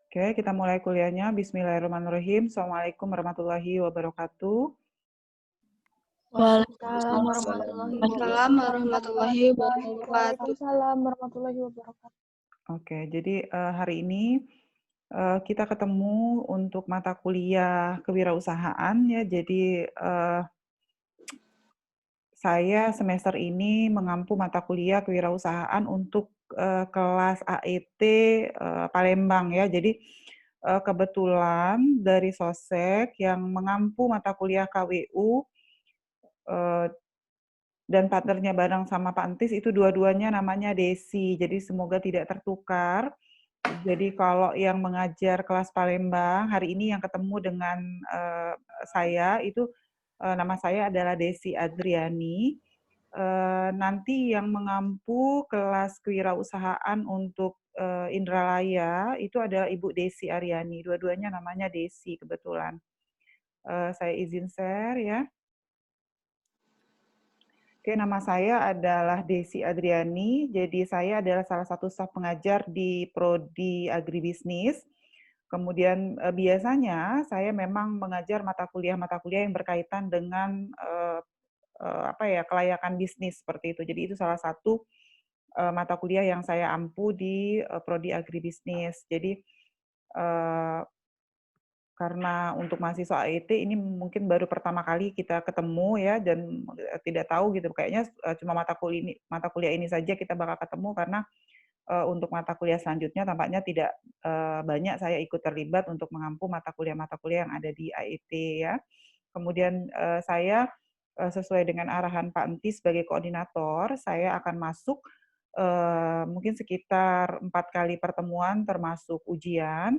Oke, kita mulai kuliahnya. Bismillahirrahmanirrahim. Assalamualaikum warahmatullahi wabarakatuh. Waalaikumsalam Waalaikumsalam warahmatullahi wabarakatuh. Waalaikumsalam warahmatullahi wabarakatuh. Oke, jadi hari ini kita ketemu untuk mata kuliah kewirausahaan ya. Jadi saya semester ini mengampu mata kuliah kewirausahaan untuk kelas AET Palembang ya. Jadi kebetulan dari Sosek yang mengampu mata kuliah KWU dan partnernya bareng sama Pak Entis itu dua-duanya namanya Desi. Jadi semoga tidak tertukar. Jadi kalau yang mengajar kelas Palembang hari ini yang ketemu dengan saya itu nama saya adalah Desi Adriani. Nanti yang mengampu kelas kewirausahaan untuk Indralaya itu adalah Ibu Desi Aryani. Dua-duanya namanya Desi kebetulan. Saya izin share ya. Oke, nama saya adalah Desi Adriani. Jadi saya adalah salah satu staf pengajar di Prodi Agribisnis. Kemudian biasanya saya memang mengajar mata kuliah yang berkaitan dengan kelayakan bisnis seperti itu. Jadi itu salah satu mata kuliah yang saya ampu di Prodi Agribisnis. Jadi karena untuk mahasiswa AIT ini mungkin baru pertama kali kita ketemu ya dan tidak tahu gitu kayaknya cuma mata kuliah ini saja kita bakal ketemu karena untuk mata kuliah selanjutnya tampaknya tidak banyak saya ikut terlibat untuk mengampu mata kuliah yang ada di AIT ya. Kemudian saya sesuai dengan arahan Pak Entis sebagai koordinator, saya akan masuk mungkin sekitar 4 kali pertemuan termasuk ujian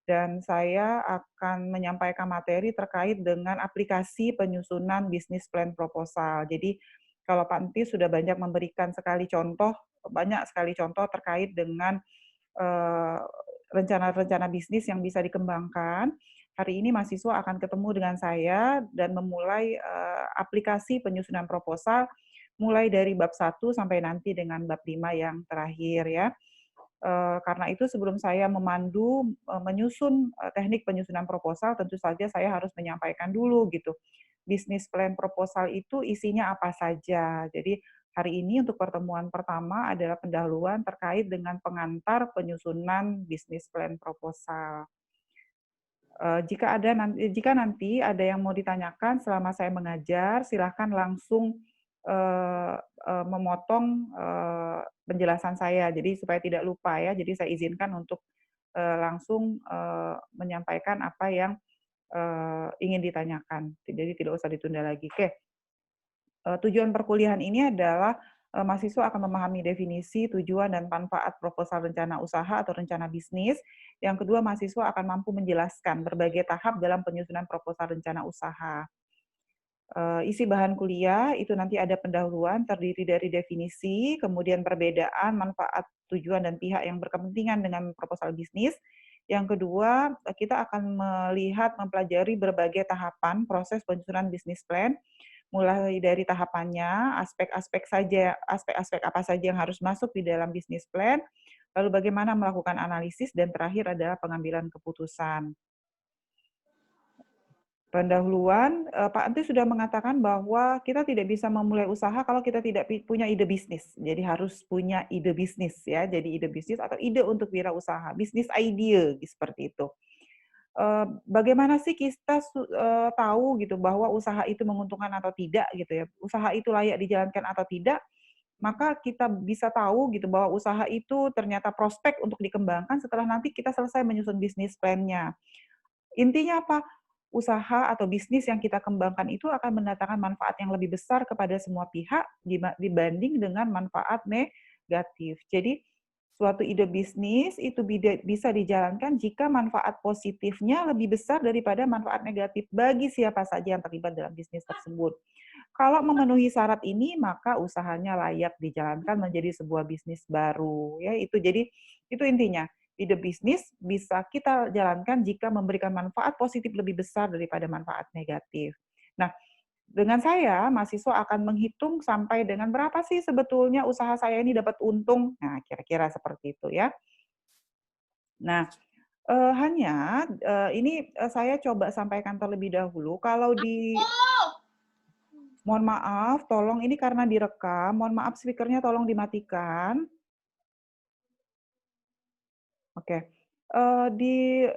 dan saya akan menyampaikan materi terkait dengan aplikasi penyusunan bisnis plan proposal. Jadi kalau Pak Entis sudah banyak memberikan banyak sekali contoh terkait dengan rencana-rencana bisnis yang bisa dikembangkan. Hari ini mahasiswa akan ketemu dengan saya dan memulai aplikasi penyusunan proposal mulai dari bab 1 sampai nanti dengan bab 5 yang terakhir ya. Karena itu sebelum saya menyusun teknik penyusunan proposal, tentu saja saya harus menyampaikan dulu gitu. Bisnis plan proposal itu isinya apa saja. Jadi hari ini untuk pertemuan pertama adalah pendahuluan terkait dengan pengantar penyusunan bisnis plan proposal. Jika nanti ada yang mau ditanyakan selama saya mengajar, silakan langsung memotong penjelasan saya, jadi supaya tidak lupa ya. Jadi saya izinkan untuk langsung menyampaikan apa yang ingin ditanyakan. Jadi tidak usah ditunda lagi. Oke. Tujuan perkuliahan ini adalah mahasiswa akan memahami definisi, tujuan, dan manfaat proposal rencana usaha atau rencana bisnis. Yang kedua, mahasiswa akan mampu menjelaskan berbagai tahap dalam penyusunan proposal rencana usaha. Isi bahan kuliah itu nanti ada pendahuluan terdiri dari definisi, kemudian perbedaan, manfaat, tujuan, dan pihak yang berkepentingan dengan proposal bisnis. Yang kedua, kita akan mempelajari berbagai tahapan proses penyusunan bisnis plan, mulai dari tahapannya, aspek-aspek apa saja yang harus masuk di dalam bisnis plan, lalu bagaimana melakukan analisis, dan terakhir adalah pengambilan keputusan. Pendahuluan, Pak Anti sudah mengatakan bahwa kita tidak bisa memulai usaha kalau kita tidak punya ide bisnis. Jadi harus punya ide bisnis ya. Jadi ide bisnis atau ide untuk wirausaha, bisnis idea seperti itu. Bagaimana sih kita tahu gitu bahwa usaha itu menguntungkan atau tidak gitu ya. Usaha itu layak dijalankan atau tidak, maka kita bisa tahu gitu bahwa usaha itu ternyata prospek untuk dikembangkan setelah nanti kita selesai menyusun bisnis plan-nya. Intinya apa? Usaha atau bisnis yang kita kembangkan itu akan mendatangkan manfaat yang lebih besar kepada semua pihak dibanding dengan manfaat negatif. Jadi suatu ide bisnis itu bisa dijalankan jika manfaat positifnya lebih besar daripada manfaat negatif bagi siapa saja yang terlibat dalam bisnis tersebut. Kalau memenuhi syarat ini, maka usahanya layak dijalankan menjadi sebuah bisnis baru. Ya, itu intinya. Ide bisnis bisa kita jalankan jika memberikan manfaat positif lebih besar daripada manfaat negatif. Nah, dengan saya, mahasiswa akan menghitung sampai dengan berapa sih sebetulnya usaha saya ini dapat untung. Nah, kira-kira seperti itu ya. Nah, Hanya, ini, saya coba sampaikan terlebih dahulu, kalau mohon maaf, tolong ini karena direkam, mohon maaf speaker-nya tolong dimatikan. Oke. Di,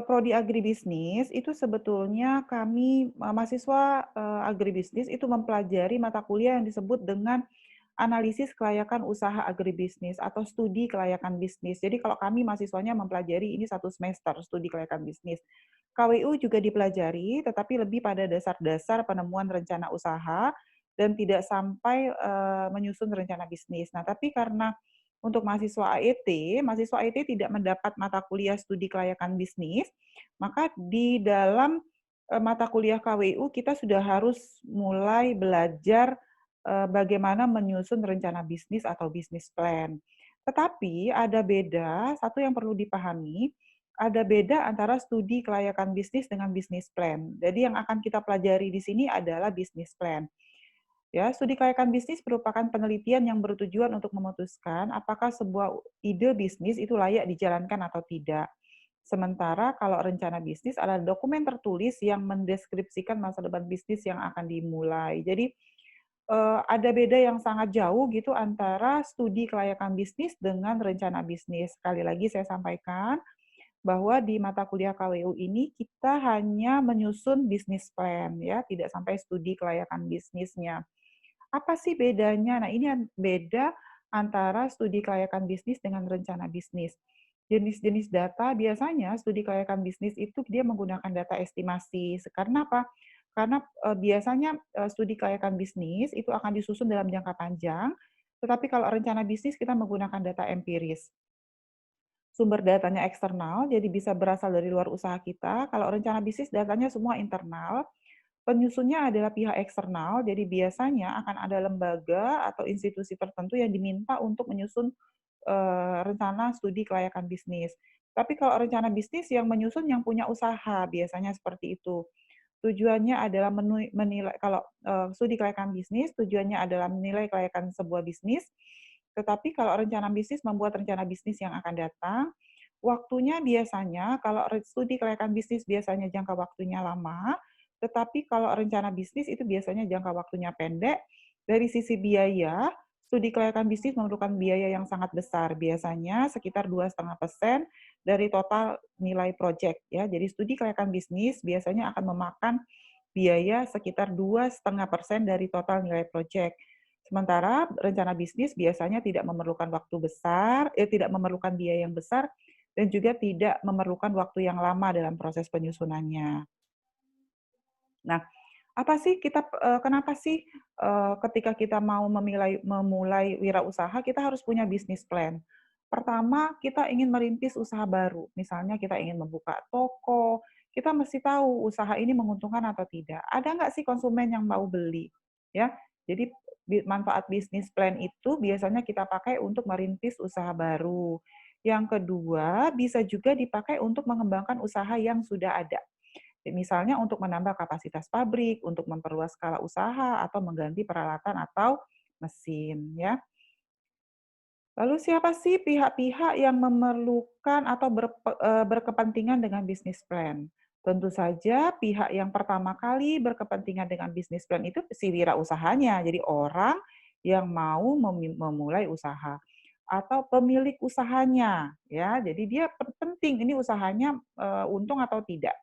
prodi agribisnis itu sebetulnya kami, mahasiswa, agribisnis itu mempelajari mata kuliah yang disebut dengan analisis kelayakan usaha agribisnis atau studi kelayakan bisnis. Jadi kalau kami mahasiswanya mempelajari ini 1 semester studi kelayakan bisnis. KWU juga dipelajari, tetapi lebih pada dasar-dasar penemuan rencana usaha dan tidak sampai, menyusun rencana bisnis. Nah, tapi karena untuk mahasiswa AET tidak mendapat mata kuliah studi kelayakan bisnis, maka di dalam, mata kuliah KWU kita sudah harus mulai belajar bagaimana menyusun rencana bisnis atau bisnis plan. Tetapi ada beda, satu yang perlu dipahami, ada beda antara studi kelayakan bisnis dengan bisnis plan. Jadi yang akan kita pelajari di sini adalah bisnis plan. Ya, studi kelayakan bisnis merupakan penelitian yang bertujuan untuk memutuskan apakah sebuah ide bisnis itu layak dijalankan atau tidak. Sementara kalau rencana bisnis adalah dokumen tertulis yang mendeskripsikan masa depan bisnis yang akan dimulai. Jadi ada beda yang sangat jauh gitu antara studi kelayakan bisnis dengan rencana bisnis. Sekali lagi saya sampaikan bahwa di mata kuliah KWU ini kita hanya menyusun bisnis plan ya, tidak sampai studi kelayakan bisnisnya. Apa sih bedanya? Nah, ini beda antara studi kelayakan bisnis dengan rencana bisnis. Jenis-jenis data biasanya studi kelayakan bisnis itu dia menggunakan data estimasi. Karena apa? Karena biasanya studi kelayakan bisnis itu akan disusun dalam jangka panjang, tetapi kalau rencana bisnis kita menggunakan data empiris. Sumber datanya eksternal, jadi bisa berasal dari luar usaha kita. Kalau rencana bisnis datanya semua internal. Penyusunnya adalah pihak eksternal, jadi biasanya akan ada lembaga atau institusi tertentu yang diminta untuk menyusun rencana studi kelayakan bisnis. Tapi kalau rencana bisnis yang menyusun yang punya usaha, biasanya seperti itu. Tujuannya adalah menilai kalau studi kelayakan bisnis, tujuannya adalah menilai kelayakan sebuah bisnis. Tetapi kalau rencana bisnis membuat rencana bisnis yang akan datang, waktunya biasanya kalau studi kelayakan bisnis biasanya jangka waktunya lama, tetapi kalau rencana bisnis itu biasanya jangka waktunya pendek. Dari sisi biaya, studi kelayakan bisnis memerlukan biaya yang sangat besar, biasanya sekitar 2,5% dari total nilai proyek ya. Jadi studi kelayakan bisnis biasanya akan memakan biaya sekitar 2,5% dari total nilai proyek. Sementara rencana bisnis biasanya tidak memerlukan waktu besar, tidak memerlukan biaya yang besar, dan juga tidak memerlukan waktu yang lama dalam proses penyusunannya. Nah, apa sih kenapa sih ketika kita mau memulai wirausaha kita harus punya bisnis plan? Pertama, kita ingin merintis usaha baru. Misalnya kita ingin membuka toko, kita mesti tahu usaha ini menguntungkan atau tidak. Ada nggak sih konsumen yang mau beli? Ya, jadi manfaat bisnis plan itu biasanya kita pakai untuk merintis usaha baru. Yang kedua, bisa juga dipakai untuk mengembangkan usaha yang sudah ada. Misalnya untuk menambah kapasitas pabrik, untuk memperluas skala usaha, atau mengganti peralatan atau mesin. Ya. Lalu siapa sih pihak-pihak yang memerlukan atau berkepentingan dengan bisnis plan? Tentu saja pihak yang pertama kali berkepentingan dengan bisnis plan itu si wirausahanya, jadi orang yang mau memulai usaha atau pemilik usahanya, ya. Jadi dia penting ini usahanya untung atau tidak.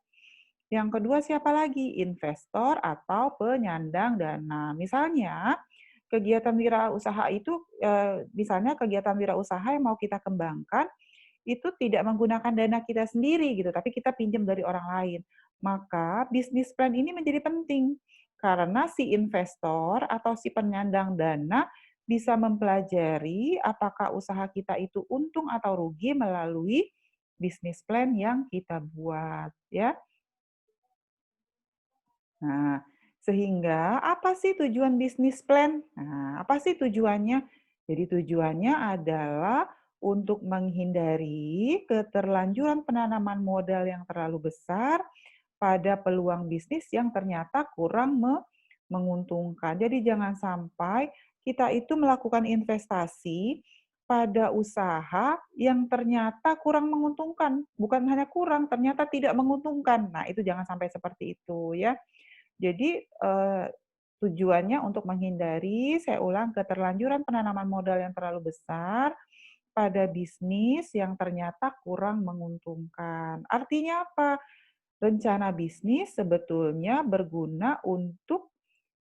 Yang kedua siapa lagi? Investor atau penyandang dana. Misalnya, kegiatan wirausaha itu, misalnya kegiatan wirausaha yang mau kita kembangkan, itu tidak menggunakan dana kita sendiri gitu, tapi kita pinjam dari orang lain. Maka bisnis plan ini menjadi penting, karena si investor atau si penyandang dana bisa mempelajari apakah usaha kita itu untung atau rugi melalui bisnis plan yang kita buat, ya. Nah, sehingga apa sih tujuan bisnis plan? Nah, apa sih tujuannya? Jadi tujuannya adalah untuk menghindari keterlanjuran penanaman modal yang terlalu besar pada peluang bisnis yang ternyata kurang menguntungkan. Jadi jangan sampai kita itu melakukan investasi pada usaha yang ternyata kurang menguntungkan. Bukan hanya kurang, ternyata tidak menguntungkan. Nah, itu jangan sampai seperti itu ya. Jadi tujuannya untuk menghindari, saya ulang, keterlanjuran penanaman modal yang terlalu besar pada bisnis yang ternyata kurang menguntungkan. Artinya apa? Rencana bisnis sebetulnya berguna untuk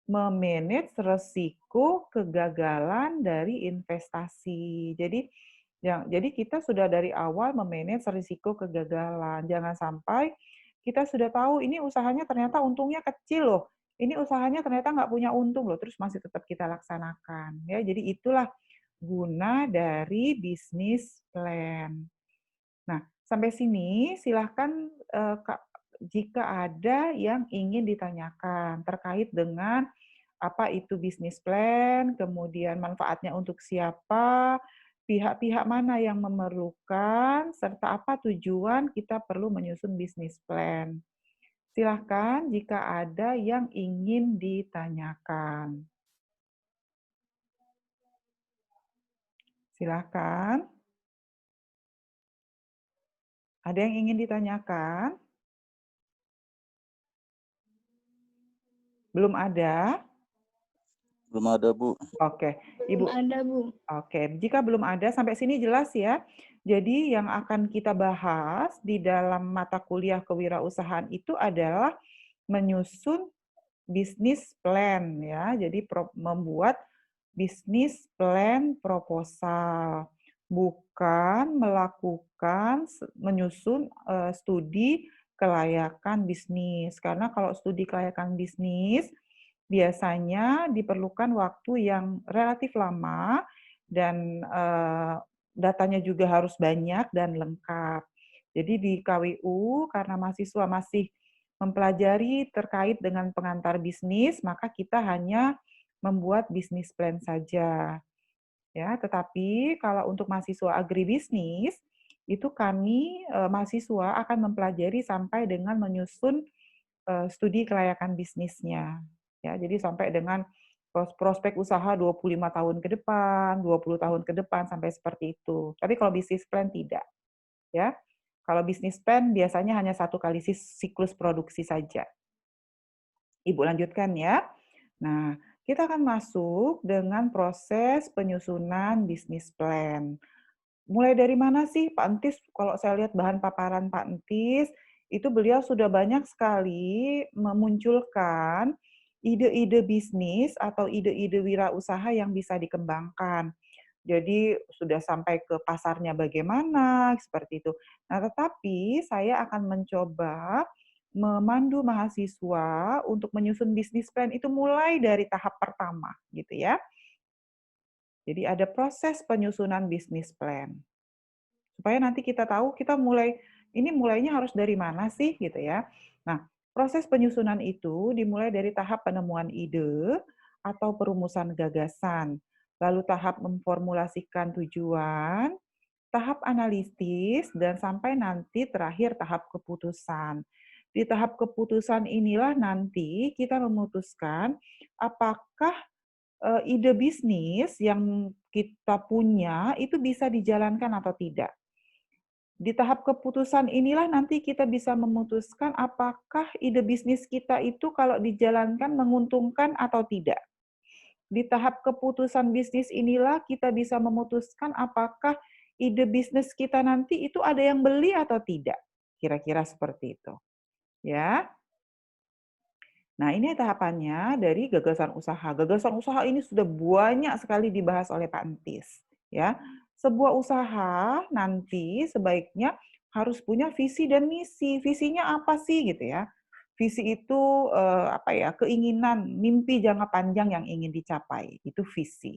memanage resiko kegagalan dari investasi. Jadi kita sudah dari awal memanage risiko kegagalan. Jangan sampai kita sudah tahu ini usahanya ternyata untungnya kecil loh. Ini usahanya ternyata nggak punya untung loh, terus masih tetap kita laksanakan. Ya, jadi itulah guna dari bisnis plan. Nah, sampai sini silahkan Kak, jika ada yang ingin ditanyakan terkait dengan apa itu bisnis plan, kemudian manfaatnya untuk siapa, pihak-pihak mana yang memerlukan, serta apa tujuan kita perlu menyusun bisnis plan. Silahkan jika ada yang ingin ditanyakan. Silahkan. Ada yang ingin ditanyakan? Belum ada? Belum ada, Bu. Oke, Ibu. Belum ada, Bu. Oke, jika belum ada, sampai sini jelas ya. Jadi yang akan kita bahas di dalam mata kuliah kewirausahaan itu adalah menyusun bisnis plan ya. Jadi membuat bisnis plan proposal, bukan melakukan menyusun studi kelayakan bisnis. Karena kalau studi kelayakan bisnis biasanya diperlukan waktu yang relatif lama dan datanya juga harus banyak dan lengkap. Jadi di KWU karena mahasiswa masih mempelajari terkait dengan pengantar bisnis, maka kita hanya membuat bisnis plan saja. Ya, tetapi kalau untuk mahasiswa agribisnis itu kami mahasiswa akan mempelajari sampai dengan menyusun studi kelayakan bisnisnya. Ya, jadi sampai dengan prospek usaha 25 tahun ke depan, 20 tahun ke depan sampai seperti itu. Tapi kalau bisnis plan tidak, ya. Kalau bisnis plan biasanya hanya satu kali siklus produksi saja. Ibu lanjutkan ya. Nah, kita akan masuk dengan proses penyusunan bisnis plan. Mulai dari mana sih Pak Entis? Kalau saya lihat bahan paparan Pak Entis, itu beliau sudah banyak sekali memunculkan ide-ide bisnis atau ide-ide wirausaha yang bisa dikembangkan. Jadi sudah sampai ke pasarnya bagaimana, seperti itu. Nah, tetapi saya akan mencoba memandu mahasiswa untuk menyusun bisnis plan itu mulai dari tahap pertama, gitu ya. Jadi ada proses penyusunan bisnis plan. Supaya nanti kita tahu kita mulainya harus dari mana sih gitu ya. Nah, proses penyusunan itu dimulai dari tahap penemuan ide atau perumusan gagasan, lalu tahap memformulasikan tujuan, tahap analisis, dan sampai nanti terakhir tahap keputusan. Di tahap keputusan inilah nanti kita memutuskan apakah ide bisnis yang kita punya itu bisa dijalankan atau tidak. Di tahap keputusan inilah nanti kita bisa memutuskan apakah ide bisnis kita itu kalau dijalankan menguntungkan atau tidak. Di tahap keputusan bisnis inilah kita bisa memutuskan apakah ide bisnis kita nanti itu ada yang beli atau tidak. Kira-kira seperti itu. Ya. Nah, ini tahapannya dari gagasan usaha. Gagasan usaha ini sudah banyak sekali dibahas oleh Pak Entis. Ya, sebuah usaha nanti sebaiknya harus punya visi dan misi. Visinya apa sih gitu ya? Visi itu keinginan, mimpi jangka panjang yang ingin dicapai. Itu visi.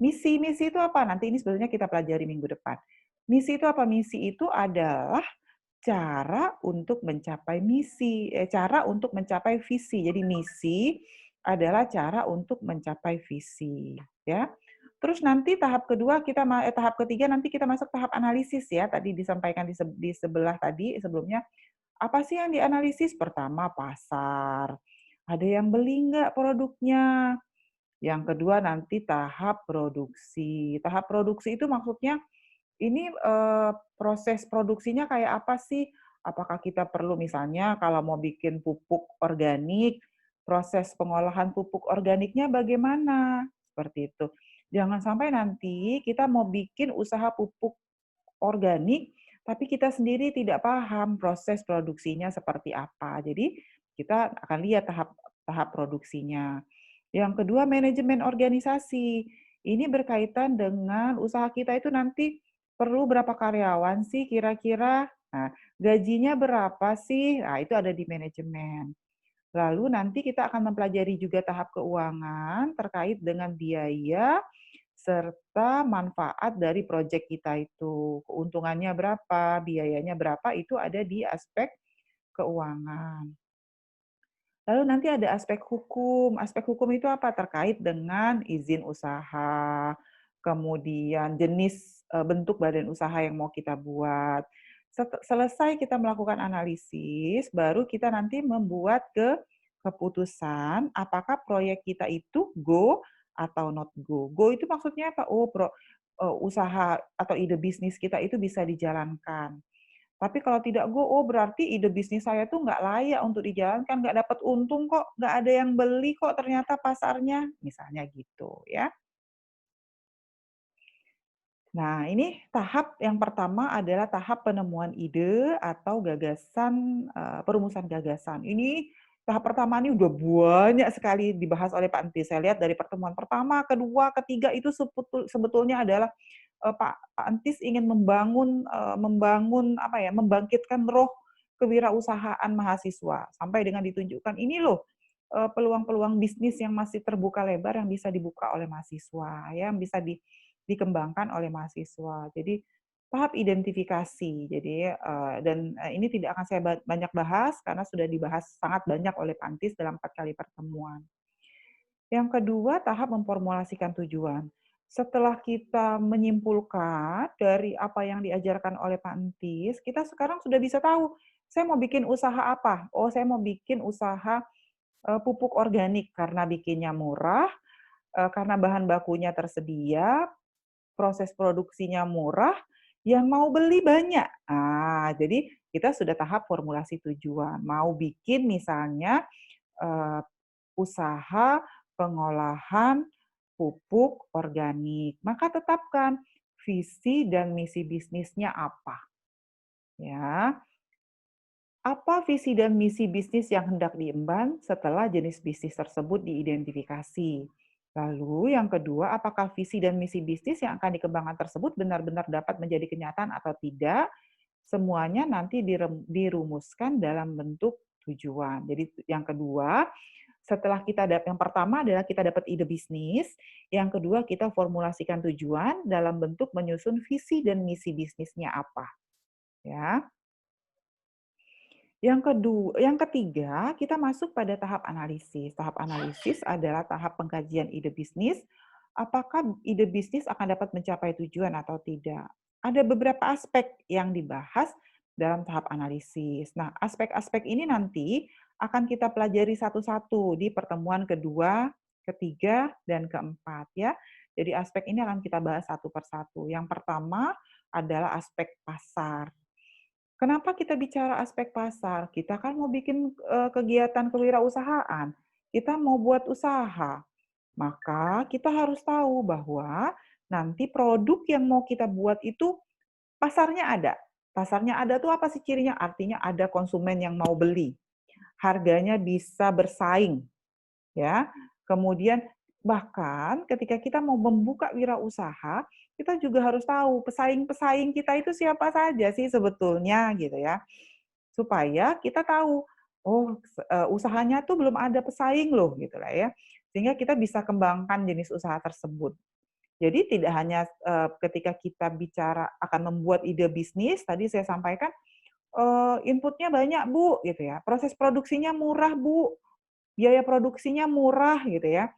Misi itu apa? Nanti ini sebenarnya kita pelajari minggu depan. Misi itu apa? Misi itu adalah cara untuk mencapai cara untuk mencapai visi. Jadi misi adalah cara untuk mencapai visi, ya. Terus nanti tahap ketiga nanti kita masuk tahap analisis ya. Tadi disampaikan di sebelah tadi sebelumnya. Apa sih yang dianalisis? Pertama pasar. Ada yang beli nggak produknya? Yang kedua nanti tahap produksi. Tahap produksi itu maksudnya ini proses produksinya kayak apa sih? Apakah kita perlu misalnya kalau mau bikin pupuk organik, proses pengolahan pupuk organiknya bagaimana? Seperti itu. Jangan sampai nanti kita mau bikin usaha pupuk organik, tapi kita sendiri tidak paham proses produksinya seperti apa. Jadi kita akan lihat tahap tahap produksinya. Yang kedua, manajemen organisasi. Ini berkaitan dengan usaha kita itu nanti perlu berapa karyawan sih kira-kira? Nah, gajinya berapa sih? Nah, itu ada di manajemen. Lalu nanti kita akan mempelajari juga tahap keuangan terkait dengan biaya serta manfaat dari proyek kita itu. Keuntungannya berapa, biayanya berapa, itu ada di aspek keuangan. Lalu nanti ada aspek hukum. Aspek hukum itu apa? Terkait dengan izin usaha, kemudian jenis bentuk badan usaha yang mau kita buat. Selesai kita melakukan analisis, baru kita nanti membuat keputusan apakah proyek kita itu go atau not go. Go itu maksudnya apa? Oh, usaha atau ide bisnis kita itu bisa dijalankan. Tapi kalau tidak go, oh berarti ide bisnis saya tuh nggak layak untuk dijalankan, nggak dapat untung kok, nggak ada yang beli kok ternyata pasarnya, misalnya gitu ya. Nah, ini tahap yang pertama adalah tahap penemuan ide atau gagasan, perumusan gagasan. Ini tahap pertama ini udah banyak sekali dibahas oleh Pak Entis. Saya lihat dari pertemuan pertama, kedua, ketiga itu sebetulnya adalah Pak Entis ingin membangun apa ya, membangkitkan roh kewirausahaan mahasiswa sampai dengan ditunjukkan ini loh peluang-peluang bisnis yang masih terbuka lebar yang bisa dibuka oleh mahasiswa ya, yang bisa dikembangkan oleh mahasiswa. Jadi tahap identifikasi. Jadi ini tidak akan saya banyak bahas karena sudah dibahas sangat banyak oleh Pak Entis dalam 4 kali pertemuan. Yang kedua, tahap memformulasikan tujuan. Setelah kita menyimpulkan dari apa yang diajarkan oleh Pak Entis, kita sekarang sudah bisa tahu, saya mau bikin usaha apa? Oh, saya mau bikin usaha pupuk organik karena bikinnya murah, karena bahan bakunya tersedia, proses produksinya murah, yang mau beli banyak. Jadi kita sudah tahap formulasi tujuan. Mau bikin misalnya usaha pengolahan pupuk organik, maka tetapkan visi dan misi bisnisnya apa. Ya, apa visi dan misi bisnis yang hendak diemban setelah jenis bisnis tersebut diidentifikasi? Lalu yang kedua, apakah visi dan misi bisnis yang akan dikembangkan tersebut benar-benar dapat menjadi kenyataan atau tidak? Semuanya nanti dirumuskan dalam bentuk tujuan. Jadi yang kedua, setelah yang pertama adalah kita dapat ide bisnis, yang kedua kita formulasikan tujuan dalam bentuk menyusun visi dan misi bisnisnya apa. Ya. Yang ketiga, kita masuk pada tahap analisis. Tahap analisis adalah tahap pengkajian ide bisnis. Apakah ide bisnis akan dapat mencapai tujuan atau tidak? Ada beberapa aspek yang dibahas dalam tahap analisis. Nah, aspek-aspek ini nanti akan kita pelajari satu-satu di pertemuan kedua, ketiga, dan keempat ya. Jadi aspek ini akan kita bahas satu persatu. Yang pertama adalah aspek pasar. Kenapa kita bicara aspek pasar? Kita kan mau bikin kegiatan kewirausahaan, kita mau buat usaha. Maka kita harus tahu bahwa nanti produk yang mau kita buat itu pasarnya ada. Pasarnya ada tuh apa sih cirinya? Artinya ada konsumen yang mau beli. Harganya bisa bersaing, ya. Kemudian bahkan ketika kita mau membuka wirausaha, kita juga harus tahu pesaing-pesaing kita itu siapa saja sih sebetulnya gitu ya. Supaya kita tahu, oh usahanya tuh belum ada pesaing loh gitu lah ya. Sehingga kita bisa kembangkan jenis usaha tersebut. Jadi tidak hanya ketika kita bicara akan membuat ide bisnis, tadi saya sampaikan inputnya banyak Bu gitu ya. Proses produksinya murah Bu, biaya produksinya murah gitu ya,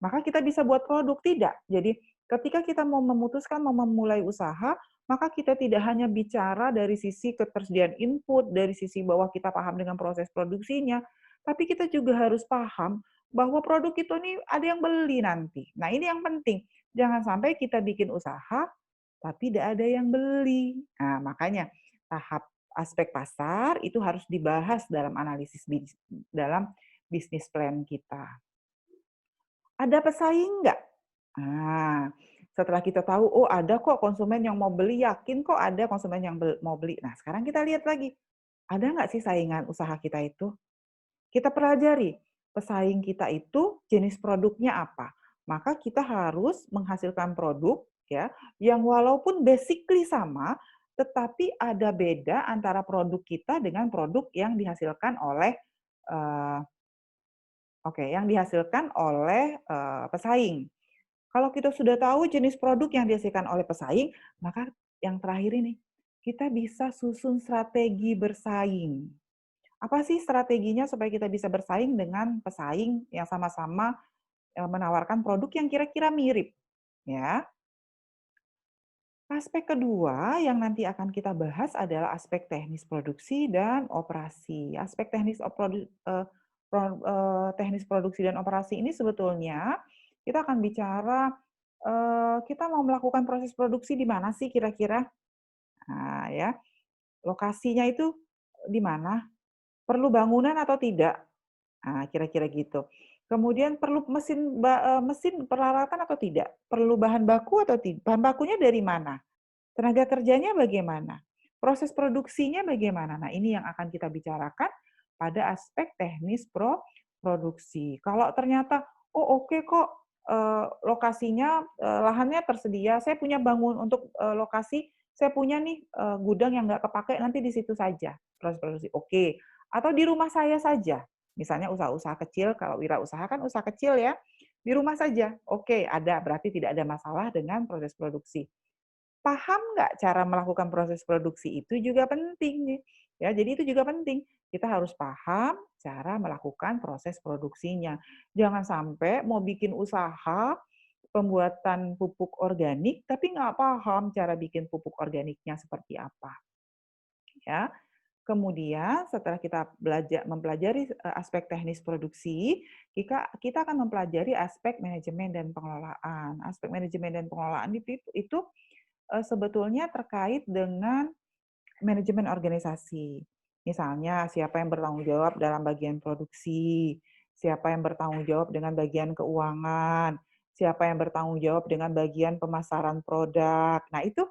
maka kita bisa buat produk. Tidak. Jadi ketika kita mau memutuskan mau memulai usaha, maka kita tidak hanya bicara dari sisi ketersediaan input, dari sisi bahwa kita paham dengan proses produksinya, tapi kita juga harus paham bahwa produk itu nih ada yang beli nanti. Nah, ini yang penting. Jangan sampai kita bikin usaha tapi tidak ada yang beli. Nah, makanya tahap aspek pasar itu harus dibahas dalam analisis dalam bisnis plan kita. Ada pesaing nggak? Nah, setelah kita tahu, oh ada kok konsumen yang mau beli, yakin kok ada konsumen yang mau beli. Nah, sekarang kita lihat lagi, ada nggak sih saingan usaha kita itu? Kita pelajari, pesaing kita itu jenis produknya apa. Maka kita harus menghasilkan produk ya yang walaupun basically sama, tetapi ada beda antara produk kita dengan produk yang dihasilkan oleh eh, pesaing. Kalau kita sudah tahu jenis produk yang dihasilkan oleh pesaing, maka yang terakhir ini, kita bisa susun strategi bersaing. Apa sih strateginya supaya kita bisa bersaing dengan pesaing yang sama-sama menawarkan produk yang kira-kira mirip? Ya. Aspek kedua yang nanti akan kita bahas adalah aspek teknis produksi dan operasi. Aspek teknis produksi dan operasi ini sebetulnya kita akan bicara kita mau melakukan proses produksi di mana sih kira-kira? Nah, ya. Lokasinya itu di mana? Perlu bangunan atau tidak? Nah, kira-kira gitu. Kemudian perlu mesin peralatan atau tidak? Perlu bahan baku atau tidak? Bahan bakunya dari mana? Tenaga kerjanya bagaimana? Proses produksinya bagaimana? Nah, ini yang akan kita bicarakan pada aspek teknis produksi. Kalau ternyata, oh oke kok lokasinya, lahannya tersedia, saya punya bangun untuk lokasi, saya punya nih gudang yang nggak kepakai, nanti di situ saja proses produksi. Oke. Atau di rumah saya saja. Misalnya usaha-usaha kecil, kalau wirausaha kan usaha kecil ya, di rumah saja. Oke, ada, berarti tidak ada masalah dengan proses produksi. Paham nggak cara melakukan proses produksi itu juga penting nih. Ya, jadi itu juga penting. Kita harus paham cara melakukan proses produksinya. Jangan sampai mau bikin usaha pembuatan pupuk organik, tapi nggak paham cara bikin pupuk organiknya seperti apa. Ya. Kemudian setelah kita mempelajari aspek teknis produksi, kita akan mempelajari aspek manajemen dan pengelolaan. Aspek manajemen dan pengelolaan itu sebetulnya terkait dengan manajemen organisasi. Misalnya, siapa yang bertanggung jawab dalam bagian produksi, siapa yang bertanggung jawab dengan bagian keuangan, siapa yang bertanggung jawab dengan bagian pemasaran produk. Nah, itu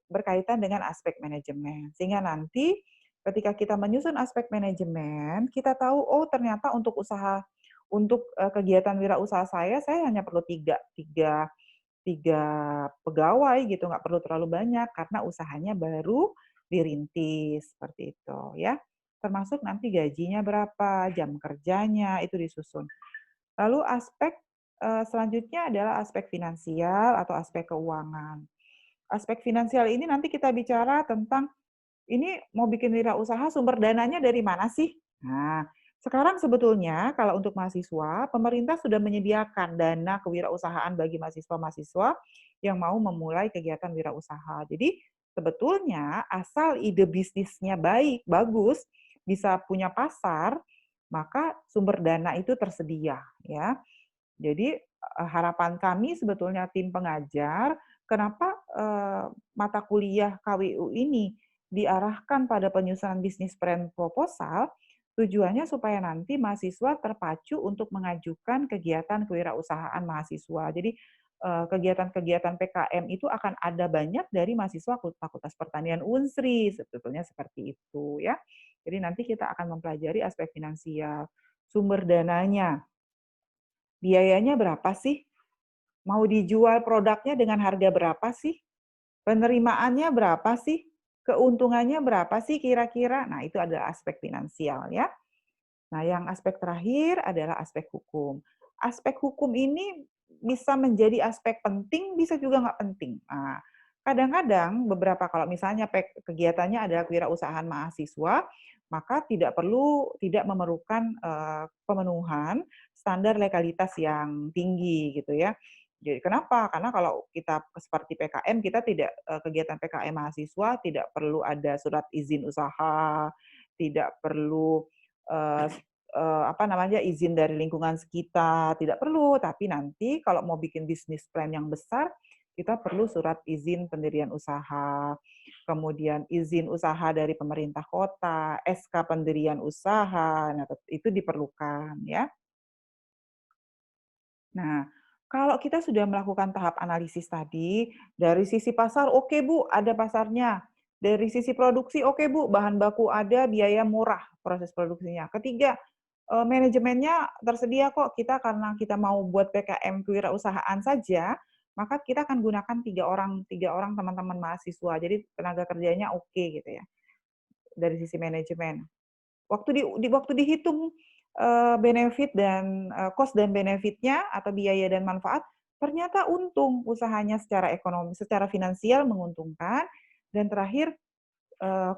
berkaitan dengan aspek manajemen. Sehingga nanti ketika kita menyusun aspek manajemen, kita tahu, oh ternyata untuk kegiatan wirausaha saya hanya perlu tiga pegawai gitu, nggak perlu terlalu banyak karena usahanya baru dirintis seperti itu ya. Termasuk nanti gajinya berapa, jam kerjanya itu disusun. Lalu aspek selanjutnya adalah aspek finansial atau aspek keuangan. Aspek finansial ini nanti kita bicara tentang ini mau bikin wirausaha sumber dananya dari mana sih? Nah, sekarang sebetulnya kalau untuk mahasiswa, pemerintah sudah menyediakan dana kewirausahaan bagi mahasiswa-mahasiswa yang mau memulai kegiatan wirausaha. Jadi sebetulnya asal ide bisnisnya baik, bagus, bisa punya pasar, maka sumber dana itu tersedia ya. Jadi harapan kami sebetulnya tim pengajar, kenapa mata kuliah KWU ini diarahkan pada penyusunan bisnis plan proposal, tujuannya supaya nanti mahasiswa terpacu untuk mengajukan kegiatan kewirausahaan mahasiswa. Jadi kegiatan-kegiatan PKM itu akan ada banyak dari mahasiswa Fakultas Pertanian Unsri, sebetulnya seperti itu ya. Jadi nanti kita akan mempelajari aspek finansial, sumber dananya, biayanya berapa sih? Mau dijual produknya dengan harga berapa sih? Penerimaannya berapa sih? Keuntungannya berapa sih kira-kira? Nah, itu adalah aspek finansial ya. Nah, yang aspek terakhir adalah aspek hukum. Aspek hukum ini bisa menjadi aspek penting, bisa juga nggak penting. Nah, kadang-kadang beberapa kalau misalnya kegiatannya adalah kewirausahaan mahasiswa, maka tidak memerlukan pemenuhan standar legalitas yang tinggi gitu ya. Jadi kenapa? Karena kalau kita seperti PKM, kita tidak kegiatan PKM mahasiswa tidak perlu ada surat izin usaha, tidak perlu izin dari lingkungan sekitar, tidak perlu. Tapi nanti kalau mau bikin bisnis plan yang besar, kita perlu surat izin pendirian usaha, kemudian izin usaha dari pemerintah kota, SK pendirian usaha, nah itu diperlukan ya. Nah, kalau kita sudah melakukan tahap analisis tadi, dari sisi pasar, oke Bu, ada pasarnya. Dari sisi produksi, oke Bu, bahan baku ada, biaya murah proses produksinya. Ketiga, manajemennya tersedia kok. Kita karena kita mau buat PKM kewirausahaan saja, maka kita akan gunakan tiga orang teman-teman mahasiswa. Jadi tenaga kerjanya oke gitu ya, dari sisi manajemen. Waktu dihitung benefit dan cost dan benefit-nya atau biaya dan manfaat, ternyata untung usahanya secara ekonomi, secara finansial menguntungkan. Dan terakhir,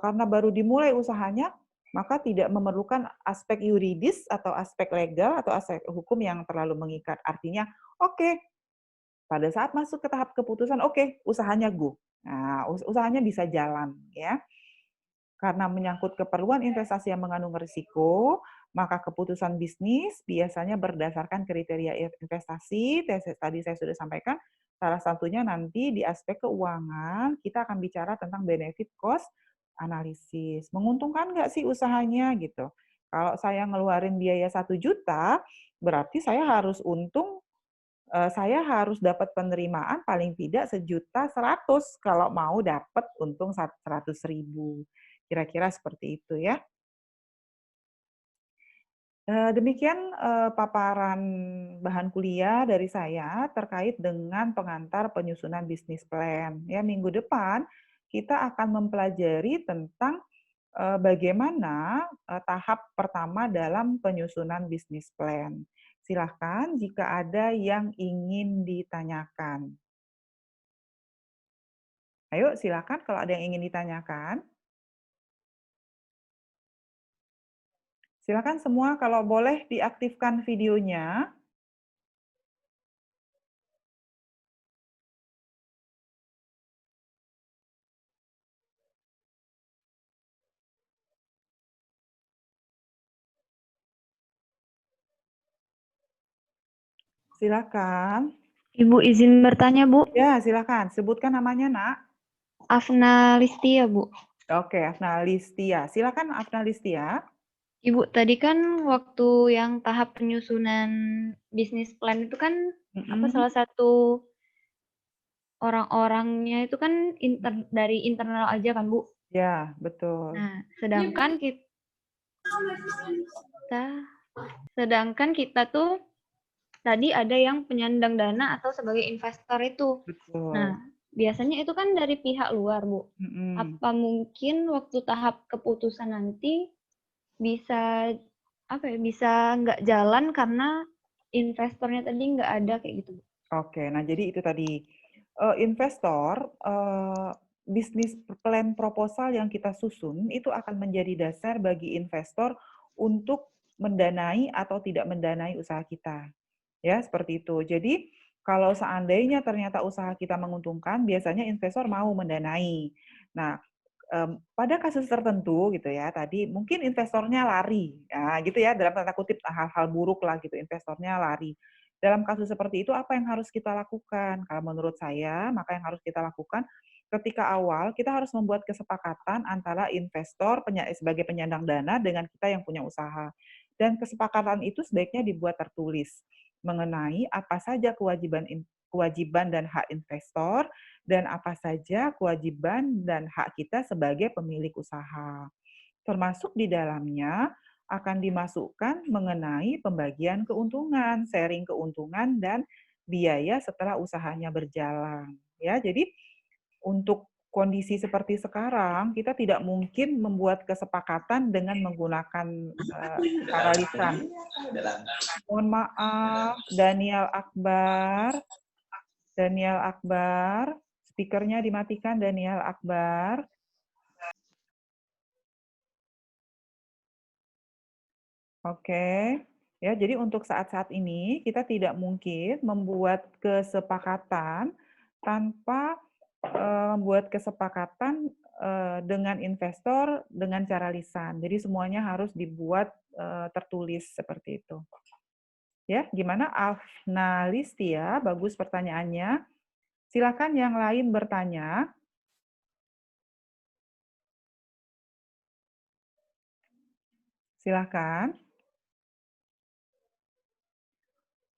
karena baru dimulai usahanya, maka tidak memerlukan aspek yuridis atau aspek legal atau aspek hukum yang terlalu mengikat. Artinya, oke, pada saat masuk ke tahap keputusan, oke, usahanya go. Nah, usahanya bisa jalan ya. Karena menyangkut keperluan investasi yang mengandung risiko, maka keputusan bisnis biasanya berdasarkan kriteria investasi. Tadi saya sudah sampaikan, salah satunya nanti di aspek keuangan, kita akan bicara tentang benefit cost analisis. Menguntungkan nggak sih usahanya gitu. Kalau saya ngeluarin biaya 1 juta, berarti saya harus untung, saya harus dapat penerimaan paling tidak 1.100.000 kalau mau dapat untung 100.000. Kira-kira seperti itu ya. Demikian paparan bahan kuliah dari saya terkait dengan pengantar penyusunan bisnis plan. Ya, minggu depan kita akan mempelajari tentang bagaimana tahap pertama dalam penyusunan bisnis plan. Silahkan jika ada yang ingin ditanyakan. Ayo, silakan kalau ada yang ingin ditanyakan. Silakan semua kalau boleh diaktifkan videonya. Silakan. Ibu izin bertanya, Bu. Ya, silakan. Sebutkan namanya, Nak. Afna Listia, Bu. Oke, Afna Listia. Silakan, Afna Listia. Ibu, tadi kan waktu yang tahap penyusunan bisnis plan itu kan salah satu orang-orangnya itu kan dari internal aja kan, Bu? Ya, betul. Nah, sedangkan kita tuh tadi ada yang penyandang dana atau sebagai investor itu. Betul. Nah, biasanya itu kan dari pihak luar, Bu. Apa mungkin waktu tahap keputusan nanti bisa nggak jalan karena investornya tadi nggak ada kayak gitu, Bu? Oke, nah jadi itu tadi investor, bisnis plan proposal yang kita susun itu akan menjadi dasar bagi investor untuk mendanai atau tidak mendanai usaha kita. Ya, seperti itu. Jadi, kalau seandainya ternyata usaha kita menguntungkan, biasanya investor mau mendanai. Nah, pada kasus tertentu gitu ya, tadi mungkin investornya lari, ya, gitu ya, dalam tanda kutip hal-hal buruk lah gitu, investornya lari. Dalam kasus seperti itu, apa yang harus kita lakukan? Kalau menurut saya, maka yang harus kita lakukan ketika awal, kita harus membuat kesepakatan antara investor sebagai penyandang dana dengan kita yang punya usaha. Dan kesepakatan itu sebaiknya dibuat tertulis mengenai apa saja kewajiban dan hak investor, dan apa saja kewajiban dan hak kita sebagai pemilik usaha. Termasuk di dalamnya akan dimasukkan mengenai pembagian keuntungan, sharing keuntungan, dan biaya setelah usahanya berjalan. Ya, jadi untuk kondisi seperti sekarang, kita tidak mungkin membuat kesepakatan dengan menggunakan cara lisan. Mohon maaf, Daniel Akbar, speakernya dimatikan, Daniel Akbar. Oke, ya jadi untuk saat-saat ini kita tidak mungkin membuat kesepakatan tanpa membuat kesepakatan dengan investor dengan cara lisan. Jadi semuanya harus dibuat tertulis seperti itu. Ya, gimana Afna Listia? Bagus pertanyaannya. Silakan yang lain bertanya. Silakan.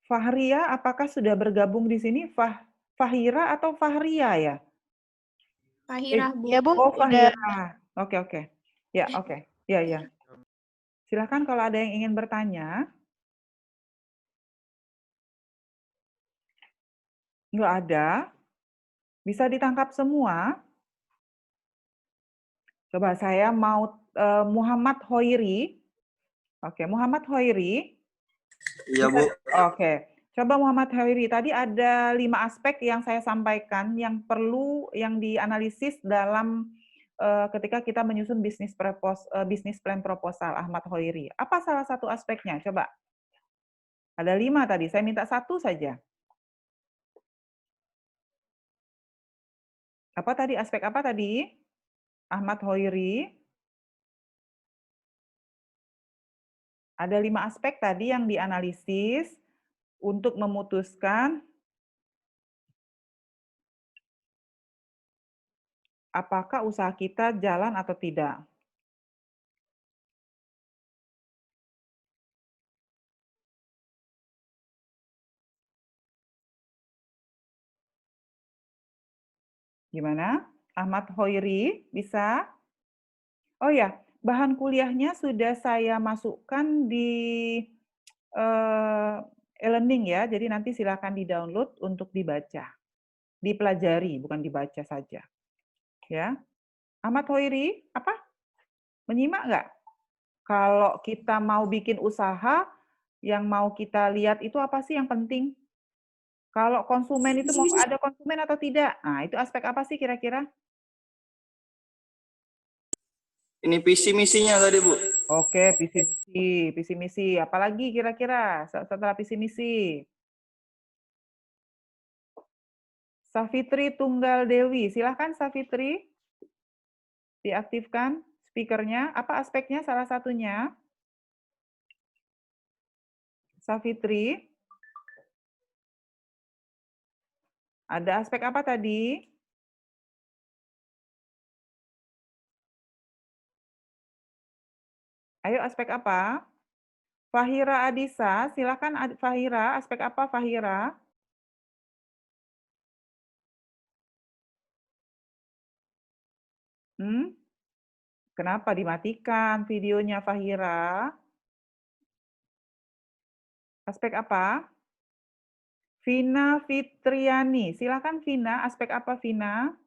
Fahria, apakah sudah bergabung di sini? Fahira atau Fahria ya? Fahira, Bu. Ya, Bu. Oh, Udah. Fahira. Oke. Ya, oke. Ya. Silakan kalau ada yang ingin bertanya. Nggak ada. Bisa ditangkap semua. Coba saya mau Muhammad Hoiri. Oke, Muhammad Hoiri. Iya, Bu. Oke. Coba Muhammad Hoiri, tadi ada 5 aspek yang saya sampaikan yang perlu yang dianalisis dalam ketika kita menyusun bisnis plan proposal Ahmad Hoiri. Apa salah satu aspeknya? Coba. Ada 5 tadi, saya minta 1 saja. Apa tadi? Aspek apa tadi? Ahmad Hoiri. Ada 5 aspek tadi yang dianalisis untuk memutuskan apakah usaha kita jalan atau tidak. Gimana? Ahmad Hoiri, bisa? Oh ya, bahan kuliahnya sudah saya masukkan di e-learning ya, jadi nanti silakan di-download untuk dibaca. Dipelajari, bukan dibaca saja. Ya. Ahmad Hoiri, apa? Menyimak nggak? Kalau kita mau bikin usaha, yang mau kita lihat itu apa sih yang penting? Kalau konsumen itu mau ada konsumen atau tidak? Nah, itu aspek apa sih kira-kira? Ini visi misinya tadi, Bu. Oke, visi misi. Apalagi kira-kira setelah visi misi? Safitri Tunggal Dewi, silahkan Safitri. Diaktifkan speakernya. Apa aspeknya salah satunya? Safitri. Ada aspek apa tadi? Ayo aspek apa? Fahira Adisa, silakan Fahira, aspek apa Fahira? Kenapa dimatikan videonya Fahira? Aspek apa? Vina Fitriani, silakan Vina, aspek apa Vina?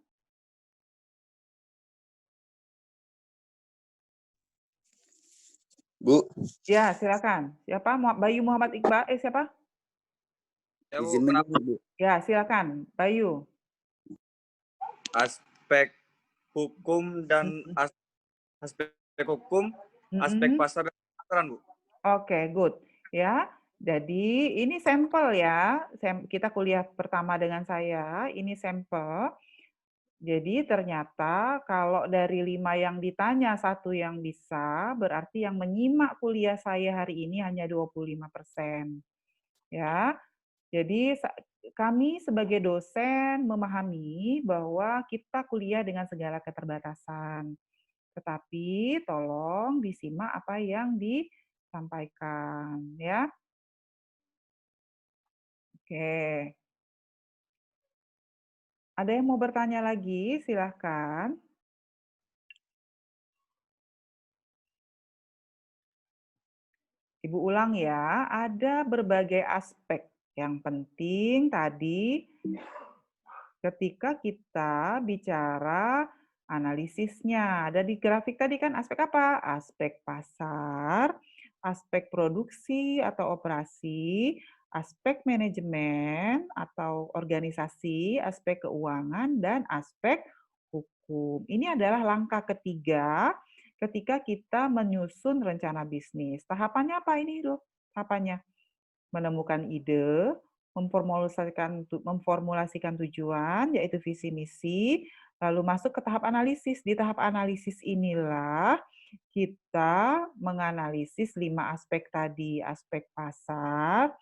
Bu. Ya, silakan. Siapa? Bayu Muhammad Iqbal, siapa? Ya, Bu. Izin menyebut, Bu. Ya, silakan. Bayu. Aspek hukum dan aspek hukum, aspek pasar dan pasaran, Bu. Oke, good. Ya, jadi ini sampel ya. Kita kuliah pertama dengan saya, ini sampel. Jadi ternyata kalau dari 5 yang ditanya, 1 yang bisa, berarti yang menyimak kuliah saya hari ini hanya 25%. Ya, jadi kami sebagai dosen memahami bahwa kita kuliah dengan segala keterbatasan. Tetapi tolong disimak apa yang disampaikan ya. Oke. Ada yang mau bertanya lagi? Silahkan. Ibu ulang ya, ada berbagai aspek yang penting tadi ketika kita bicara analisisnya. Ada di grafik tadi kan aspek apa? Aspek pasar, aspek produksi atau operasi, aspek manajemen atau organisasi, aspek keuangan, dan aspek hukum. Ini adalah langkah ketiga ketika kita menyusun rencana bisnis. Tahapannya apa ini, Dok? Tahapannya menemukan ide, memformulasikan tujuan, yaitu visi misi, Lalu masuk ke tahap analisis. Di tahap analisis inilah kita menganalisis 5 aspek tadi, aspek pasar,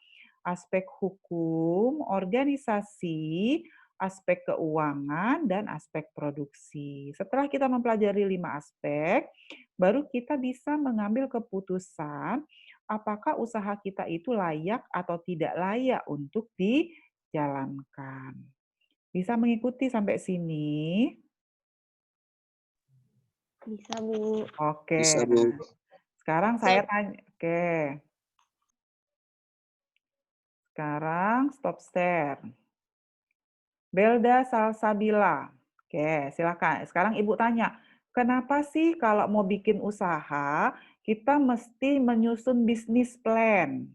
aspek hukum, organisasi, aspek keuangan, dan aspek produksi. Setelah kita mempelajari 5 aspek, baru kita bisa mengambil keputusan apakah usaha kita itu layak atau tidak layak untuk dijalankan. Bisa mengikuti sampai sini? Bisa, Bu. Oke. Bisa, Bu. Sekarang saya tanya. Oke. Sekarang stop share. Belda Salsabila. Oke, silakan. Sekarang Ibu tanya, kenapa sih kalau mau bikin usaha, kita mesti menyusun bisnis plan?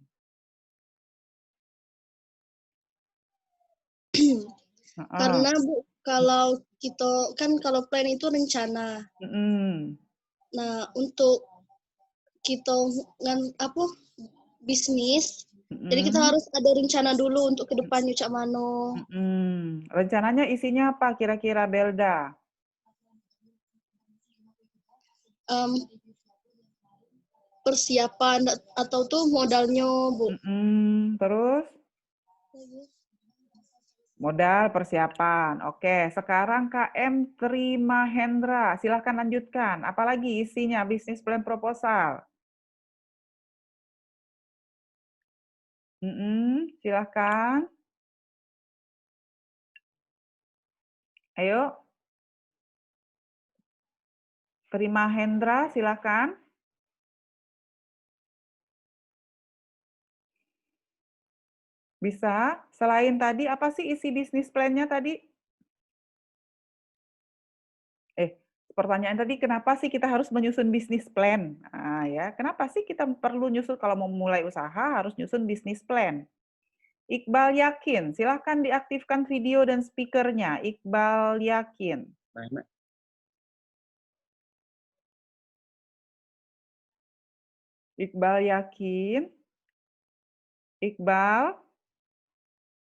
Karena Bu, kalau kita kan kalau plan itu rencana. Nah, untuk kita bisnis, jadi kita harus ada rencana dulu untuk ke depannya cak mano. Rencananya isinya apa kira-kira Belda? Persiapan atau tuh modalnya, Bu. Terus? Modal persiapan. Oke, sekarang KM Terima Hendra. Silahkan lanjutkan. Apalagi isinya bisnis plan proposal? Silahkan. Ayo. Terima Hendra, silahkan. Bisa. Selain tadi, apa sih isi bisnis plan-nya tadi? Pertanyaan tadi, kenapa sih kita harus menyusun bisnis plan? Nah, ya, kenapa sih kita perlu nyusun kalau mau mulai usaha harus nyusun bisnis plan? Iqbal Yakin, silahkan diaktifkan video dan speakernya. Iqbal Yakin. Iqbal Yakin. Iqbal.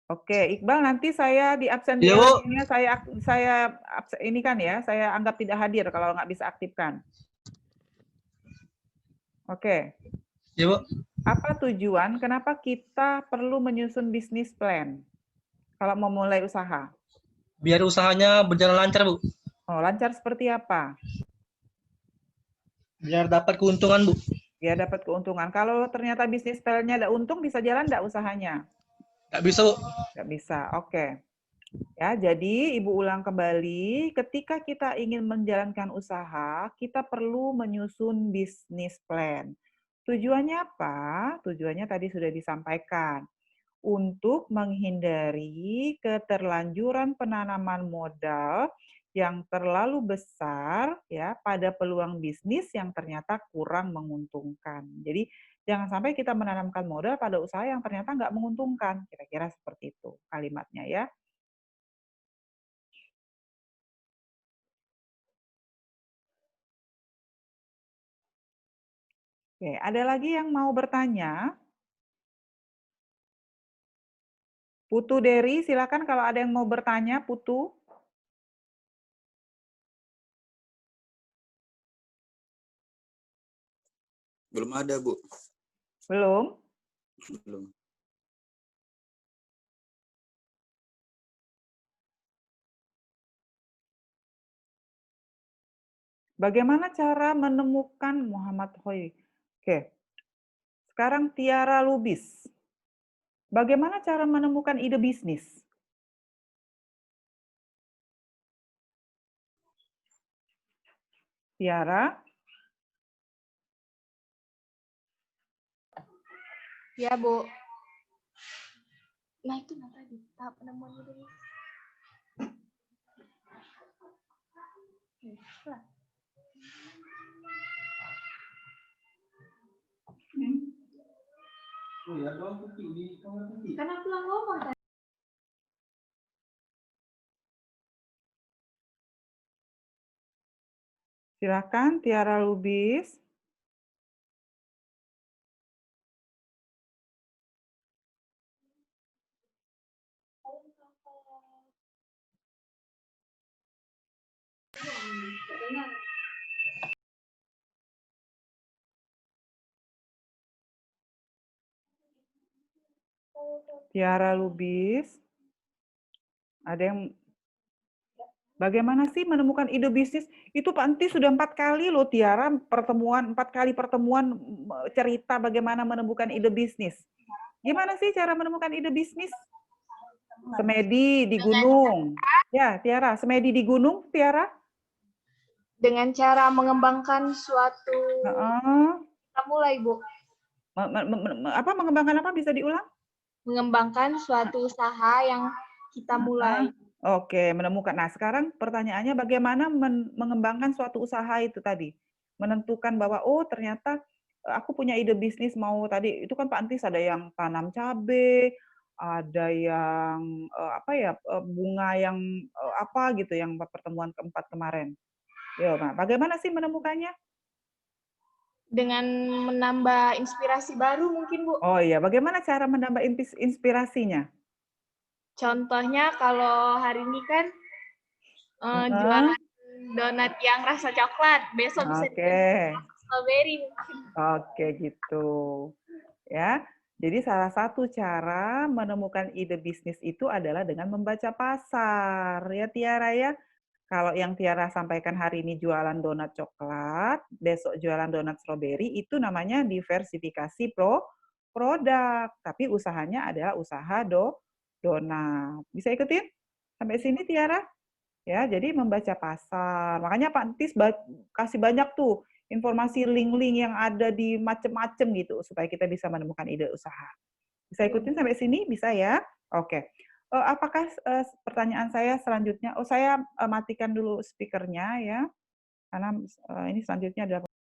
Oke, Iqbal nanti saya di absen dialognya saya ini kan ya, saya anggap tidak hadir kalau nggak bisa aktifkan. Oke. Ya, Bu. Apa tujuan kenapa kita perlu menyusun bisnis plan kalau mau mulai usaha? Biar usahanya berjalan lancar, Bu. Oh, lancar seperti apa? Biar dapat keuntungan, Bu. Biar dapat keuntungan. Kalau ternyata bisnis plan-nya ada untung, bisa jalan nggak usahanya? Nggak bisa, Bu. Nggak bisa, oke. Ya, jadi Ibu ulang kembali, ketika kita ingin menjalankan usaha, kita perlu menyusun bisnis plan. Tujuannya apa? Tujuannya tadi sudah disampaikan. Untuk menghindari keterlanjuran penanaman modal yang terlalu besar ya pada peluang bisnis yang ternyata kurang menguntungkan. Jadi jangan sampai kita menanamkan modal pada usaha yang ternyata nggak menguntungkan. Kira-kira seperti itu kalimatnya ya. Oke, ada lagi yang mau bertanya? Putu Dery, silakan kalau ada yang mau bertanya, Putu. Belum ada, Bu. Belum? Belum. Bagaimana cara menemukan Muhammad Hoi? Oke. Sekarang Tiara Lubis. Bagaimana cara menemukan ide bisnis? Tiara? Ya, Bu. Nah, itu tadi tahap penemuan ide bisnis. Kan aku lah ngomong tadi. Silakan Tiara Lubis. Tiara Lubis, ada yang bagaimana sih menemukan ide bisnis? Itu Pak Anti sudah 4 kali loh Tiara pertemuan, 4 kali pertemuan cerita bagaimana menemukan ide bisnis. Gimana sih cara menemukan ide bisnis? Semedi di gunung. Ya, Tiara, semedi di gunung, Tiara? Dengan cara mengembangkan suatu kita mulai, Bu. Apa mengembangkan apa bisa diulang? Mengembangkan suatu usaha yang kita mulai. Oke, menemukan. Nah, sekarang pertanyaannya bagaimana mengembangkan suatu usaha itu tadi? Menentukan bahwa oh ternyata aku punya ide bisnis mau tadi itu kan Pak Antis ada yang tanam cabai, ada yang bunga yang apa gitu yang pertemuan keempat kemarin. Yo, nah, bagaimana sih menemukannya? Dengan menambah inspirasi baru mungkin, Bu. Oh iya, bagaimana cara menambah inspirasinya? Contohnya kalau hari ini kan jualan donat yang rasa coklat, besok bisa strawberry. Oke, gitu. Ya. Jadi salah satu cara menemukan ide bisnis itu adalah dengan membaca pasar. Ya Tiara ya. Kalau yang Tiara sampaikan hari ini jualan donat coklat, besok jualan donat strawberry, itu namanya diversifikasi produk. Tapi usahanya adalah usaha donat. Bisa ikutin? Sampai sini Tiara? Ya, jadi membaca pasar. Makanya Pak Antis kasih banyak tuh informasi link-link yang ada di macem-macem gitu supaya kita bisa menemukan ide usaha. Bisa ikutin sampai sini? Bisa ya? Oke. Apakah pertanyaan saya selanjutnya? Oh, saya matikan dulu speakernya ya. Karena ini selanjutnya adalah